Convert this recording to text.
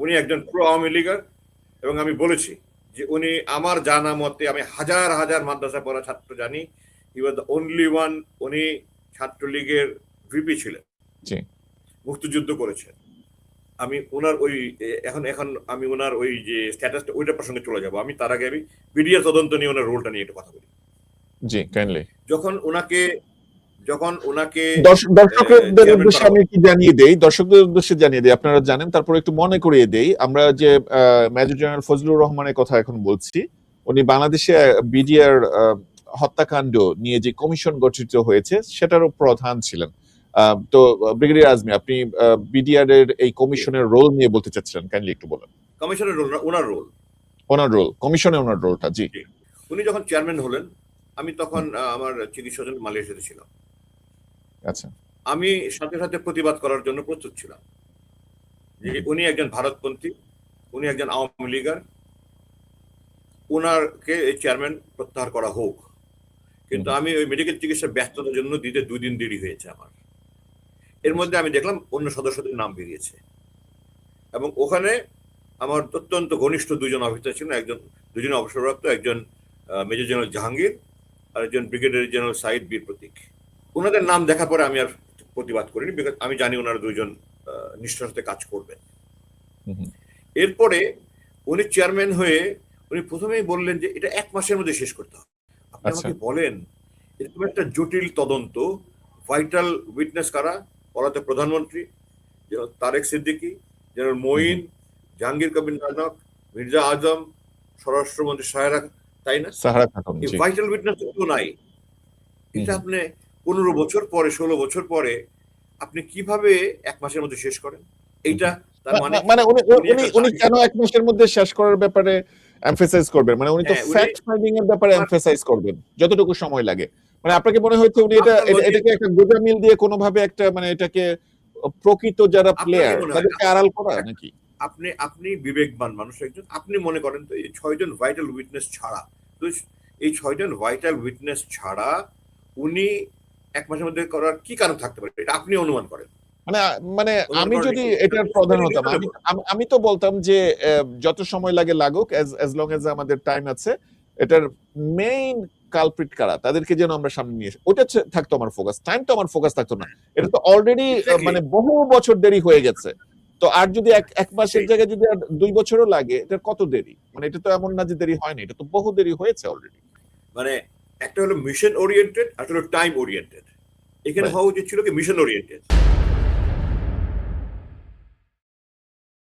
উনি একজন প্রো আওয়ামী লীগার, এবং আমি বলেছি যে উনি আমার জানা মতে, আমি হাজার হাজার মাদ্রাসা পড়া ছাত্র জানি, হি ওয়াজ দ্য অনলি ওয়ান, উনি ছাত্রলীগের ভিপি ছিলেন, মুক্তিযুদ্ধ করেছেন। আমি ওনার ওই এখন এখন আমি ওনার ওই যে স্ট্যাটাসটা ওইটা প্রসঙ্গে চলে যাব। আমি তার আগে আমি বিডিআর তদন্ত নিয়ে ওনার রোলটা নিয়ে একটু কথা বলি। জি, কাইন্ডলি। যখন ওনাকে দর্শকদের উদ্দেশ্যে আমি কি জানিয়ে দেই, দর্শকদের উদ্দেশ্যে জানিয়ে দেই, আপনারা জানেন, তারপর একটু মনে করিয়ে দেই, আমরা যে মেজর জেনারেল ফজলুর রহমানের কথা এখন বলছি, উনি বাংলাদেশে বিডিআর হত্যাকাণ্ড নিয়ে যে কমিশন গঠিত হয়েছে সেটারও প্রধান ছিলেন। তো ব্রিগেডিয়ার আজমি, আপনি বিডিআর এর এই কমিশনের রোল নিয়ে বলতে চাচ্ছিলেন, কাইন্ডলি একটু বলেন। কমিশনের রোল না, ওনার রোল, কমিশনের ওনার রোলটা। জি, উনি যখন চেয়ারম্যান হলেন, আমি তখন আমার চিকিৎসার জন্য মালয়েশিয়াতে ছিলাম। আচ্ছা। আমি সাথে সাথে প্রতিবাদ করার জন্য প্রস্তুত ছিলাম যে উনি একজন ভারতপন্থী, উনি একজন আওয়ামী লীগার, ওনারকে এই চেয়ারম্যান প্রত্যাহার করা হোক। কিন্তু আমি ওই মেডিকেল চিকিৎসা ব্যস্ততার জন্য দিতে 2 দিন দেরি হয়েছে আমার। এর মধ্যে আমি দেখলাম অন্য সদস্যদের নাম বেরিয়েছে, এবং ওখানে আমার অত্যন্ত ঘনিষ্ঠ 2 জন অফিসার ছিলেন, দুজনে অবসরপ্রাপ্ত, একজন মেজর জেনারেল জাহাঙ্গীর আর একজন ব্রিগেডিয়ার জেনারেল সাইদ বীর প্রতীক। ওনাদের নাম দেখার পরে আমি আর প্রতিবাদ করিনি, বিকজ আমি জানি ওনারা 2 জন নিষ্ঠার সাথে কাজ করবেন। এরপরে উনি চেয়ারম্যান হয়ে উনি প্রথমেই বললেন যে এটা 1 মাসের মধ্যে শেষ করতে হবে। আপনি আমাকে বলেন, এরকম একটা জটিল তদন্ত, ভাইটাল উইটনেস কারা? পলাতক প্রধানমন্ত্রী তারেক সিদ্দিকী, জেনারেল মঈন, জাহাঙ্গীর কবির নানক, মির্জা আজম, স্বরাষ্ট্রমন্ত্রী সাহারা, তাই না? এই ভাইটাল উইটনেস তো নাই। এটা আপনি 15 বছর পরে, 16 বছর পরে আপনি কিভাবে 1 মাসের মধ্যে শেষ করেন? এইটা তার মানে উনি কেন 1 মাসের মধ্যে শেষ করার ব্যাপারে এমফাসাইজ করবেন? মানে উনি তো ফ্যাক্ট ফাইন্ডিং এর ব্যাপারে এমফাসাইজ করবেন যতটুকু সময় লাগে। মানে আপনাকে মনে হচ্ছে উনি এটাকে একটা গোজামিল দিয়ে কোনোভাবে একটা, মানে এটাকে প্রকৃত যারা প্লেয়ার তাদেরকে আড়াল করা নাকি? আপনি বিবেকবান মানুষ একজন, আপনি মনে করেন তো এই 6 জন ভাইটাল উইটনেস ছাড়া, তো এই 6 জন ভাইটাল উইটনেস ছাড়া উনি 1 মাসের মধ্যে করার কি কারণ থাকতে পারে? এটা আপনি অনুমান করেন। মানে আমি যদি এটার প্রধান হতাম, আমি তো বলতাম যে যত সময় লাগে লাগুক, as long as আমাদের টাইম আছে, এটার মেইন কালপ্রিট কারা তাদেরকে যেন আমরা সামনে নিয়ে আসি, ওটা থাকতো আমার ফোকাস। টাইম তো আমার ফোকাস থাকতো না। এটা তো অলরেডি মানে বহু বছর দেরি হয়ে গেছে। তো আর যদি 1 মাসের জায়গায় যদি 2 বছরও লাগে, এটা কত দেরি? মানে এটা তো এমন না যে দেরি হয়নি, এটা তো বহু দেরি হয়েছে অলরেডি। মানে একটা হলো মিশন ওরিয়েন্টেড, আর একটা হলো টাইম ওরিয়েন্টেড। এখানে হওয়া উচিত ছিল কি মিশন ওরিয়েন্টেড।